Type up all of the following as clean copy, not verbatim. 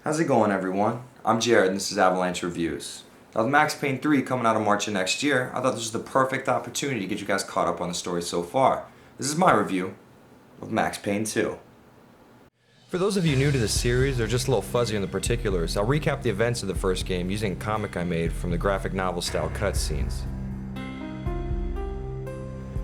How's it going, everyone? I'm Jared and this is Avalanche Reviews. Now, with Max Payne 3 coming out in March of next year, I thought this was the perfect opportunity to get you guys caught up on the story so far. This is my review of Max Payne 2. For those of you new to the series or just a little fuzzy on the particulars, I'll recap the events of the first game using a comic I made from the graphic novel style cutscenes.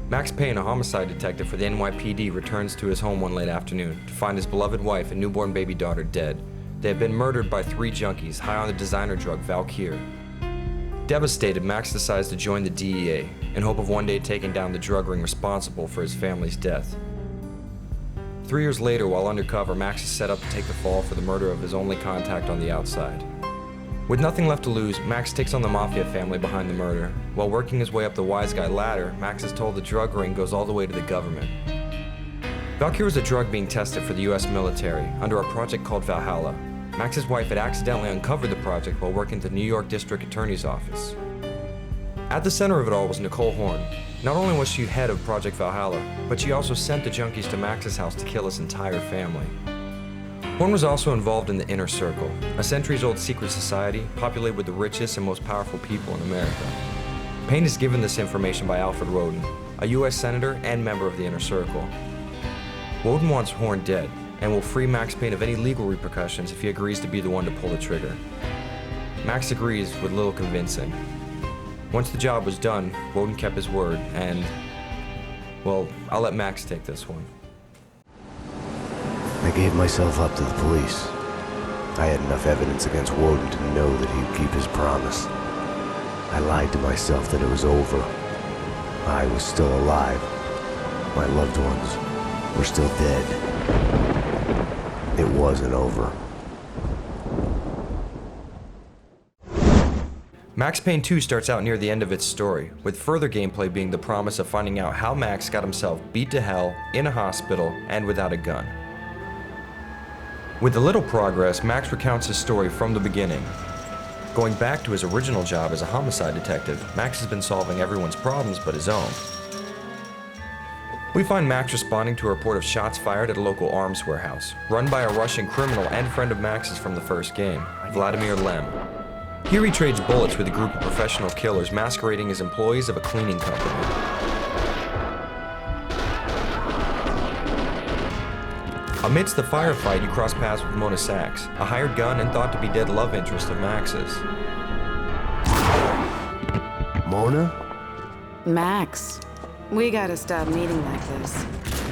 Max Payne, a homicide detective for the NYPD, returns to his home one late afternoon to find his beloved wife and newborn baby daughter dead. They have been murdered by 3 junkies high on the designer drug Valkyr. Devastated, Max decides to join the DEA in hope of one day taking down the drug ring responsible for his family's death. 3 years later, while undercover, Max is set up to take the fall for the murder of his only contact on the outside. With nothing left to lose, Max takes on the mafia family behind the murder. While working his way up the wise guy ladder, Max is told the drug ring goes all the way to the government. Valkyr was a drug being tested for the US military under a project called Valhalla. Max's wife had accidentally uncovered the project while working at the New York District Attorney's office. At the center of it all was Nicole Horn. Not only was she head of Project Valhalla, but she also sent the junkies to Max's house to kill his entire family. Horn was also involved in the Inner Circle, a centuries-old secret society populated with the richest and most powerful people in America. Payne is given this information by Alfred Woden, a US senator and member of the Inner Circle. Woden wants Horn dead, and will free Max Payne of any legal repercussions if he agrees to be the one to pull the trigger. Max agrees with little convincing. Once the job was done, Woden kept his word, and, well, I'll let Max take this one. I gave myself up to the police. I had enough evidence against Woden to know that he'd keep his promise. I lied to myself that it was over. I was still alive. My loved ones were still dead. It wasn't over. Max Payne 2 starts out near the end of its story, with further gameplay being the promise of finding out how Max got himself beat to hell, in a hospital, and without a gun. With a little progress, Max recounts his story from the beginning. Going back to his original job as a homicide detective, Max has been solving everyone's problems but his own. We find Max responding to a report of shots fired at a local arms warehouse, run by a Russian criminal and friend of Max's from the first game, Vladimir Lem. Here he trades bullets with a group of professional killers masquerading as employees of a cleaning company. Amidst the firefight, you cross paths with Mona Sachs, a hired gun and thought to be dead love interest of Max's. Mona? Max, we gotta stop meeting like this.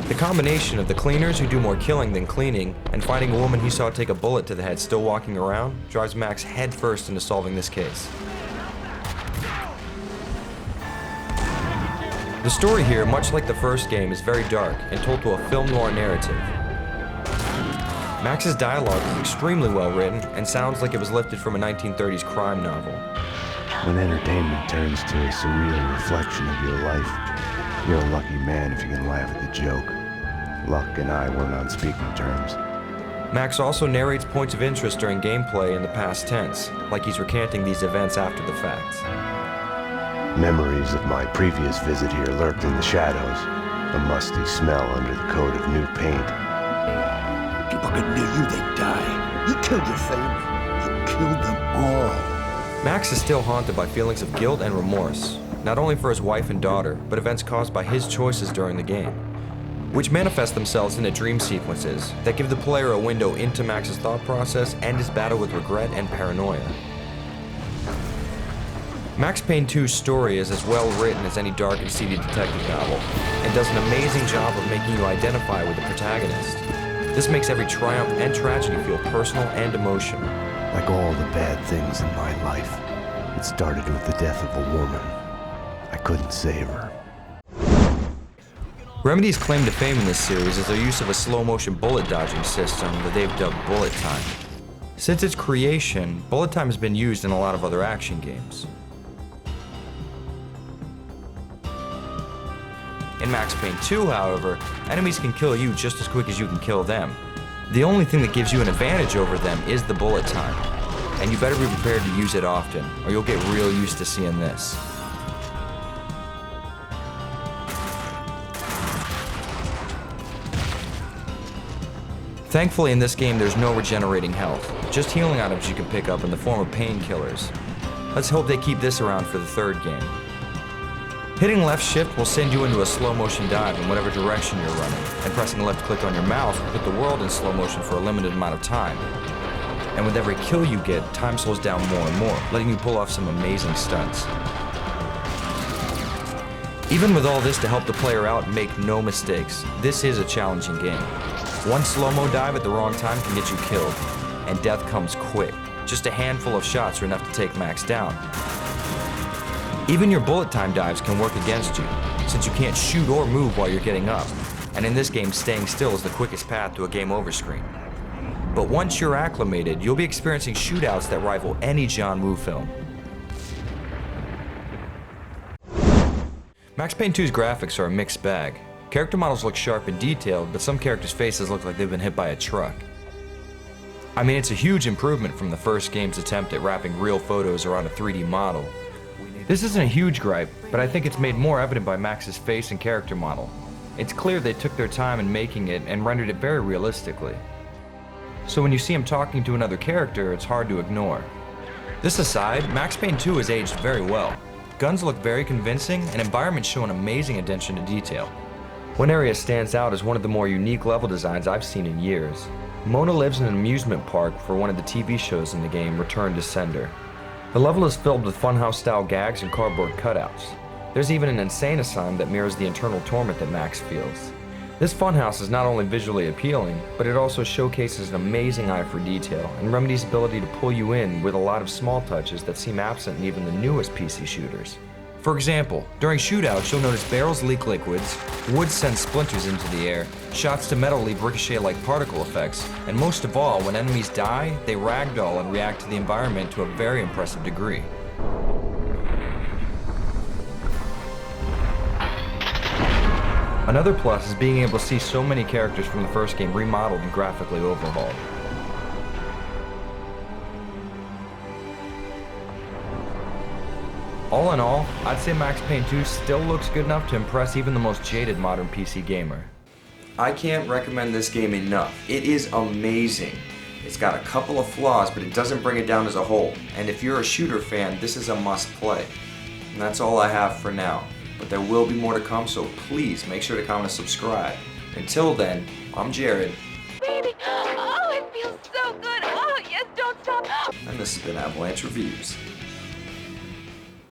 The combination of the cleaners who do more killing than cleaning and finding a woman he saw take a bullet to the head still walking around drives Max headfirst into solving this case. The story here, much like the first game, is very dark and told to a film noir narrative. Max's dialogue is extremely well written and sounds like it was lifted from a 1930s crime novel. When entertainment turns to a surreal reflection of your life, you're a lucky man if you can laugh at the joke. Luck and I weren't on speaking terms. Max also narrates points of interest during gameplay in the past tense, like he's recanting these events after the fact. Memories of my previous visit here lurked in the shadows, a musty smell under the coat of new paint. People get near you, they die. You killed your family. You killed them all. Max is still haunted by feelings of guilt and remorse, not only for his wife and daughter, but events caused by his choices during the game, which manifest themselves into dream sequences that give the player a window into Max's thought process and his battle with regret and paranoia. Max Payne 2's story is as well written as any dark and seedy detective novel, and does an amazing job of making you identify with the protagonist. This makes every triumph and tragedy feel personal and emotional. Like all the bad things in my life, it started with the death of a woman. I couldn't save her. Remedy's claim to fame in this series is their use of a slow-motion bullet dodging system that they've dubbed Bullet Time. Since its creation, Bullet Time has been used in a lot of other action games. In Max Payne 2, however, enemies can kill you just as quick as you can kill them. The only thing that gives you an advantage over them is the bullet time, and you better be prepared to use it often, or you'll get real used to seeing this. Thankfully in this game there's no regenerating health, just healing items you can pick up in the form of painkillers. Let's hope they keep this around for the third game. Hitting left shift will send you into a slow motion dive in whatever direction you're running, and pressing left click on your mouse will put the world in slow motion for a limited amount of time. And with every kill you get, time slows down more and more, letting you pull off some amazing stunts. Even with all this to help the player out, make no mistakes, this is a challenging game. One slow-mo dive at the wrong time can get you killed, and death comes quick. Just a handful of shots are enough to take Max down. Even your bullet time dives can work against you, since you can't shoot or move while you're getting up, and in this game staying still is the quickest path to a game over screen. But once you're acclimated, you'll be experiencing shootouts that rival any John Woo film. Max Payne 2's graphics are a mixed bag. Character models look sharp and detailed, but some characters' faces look like they've been hit by a truck. I mean, it's a huge improvement from the first game's attempt at wrapping real photos around a 3D model. This isn't a huge gripe, but I think it's made more evident by Max's face and character model. It's clear they took their time in making it and rendered it very realistically. So when you see him talking to another character, it's hard to ignore. This aside, Max Payne 2 has aged very well. Guns look very convincing, and environments show an amazing attention to detail. One area stands out as one of the more unique level designs I've seen in years. Mona lives in an amusement park for one of the TV shows in the game, Return to Sender. The level is filled with funhouse-style gags and cardboard cutouts. There's even an insane asylum that mirrors the internal torment that Max feels. This funhouse is not only visually appealing, but it also showcases an amazing eye for detail and Remedy's ability to pull you in with a lot of small touches that seem absent in even the newest PC shooters. For example, during shootouts you'll notice barrels leak liquids, wood sends splinters into the air, shots to metal leave ricochet-like particle effects, and most of all, when enemies die, they ragdoll and react to the environment to a very impressive degree. Another plus is being able to see so many characters from the first game remodeled and graphically overhauled. All in all, I'd say Max Payne 2 still looks good enough to impress even the most jaded modern PC gamer. I can't recommend this game enough. It is amazing. It's got a couple of flaws, but it doesn't bring it down as a whole. And if you're a shooter fan, this is a must play. And that's all I have for now. But there will be more to come, so please make sure to comment and subscribe. Until then, I'm Jared. Baby, oh, it feels so good. Oh, yes, don't stop. And this has been Avalanche Reviews.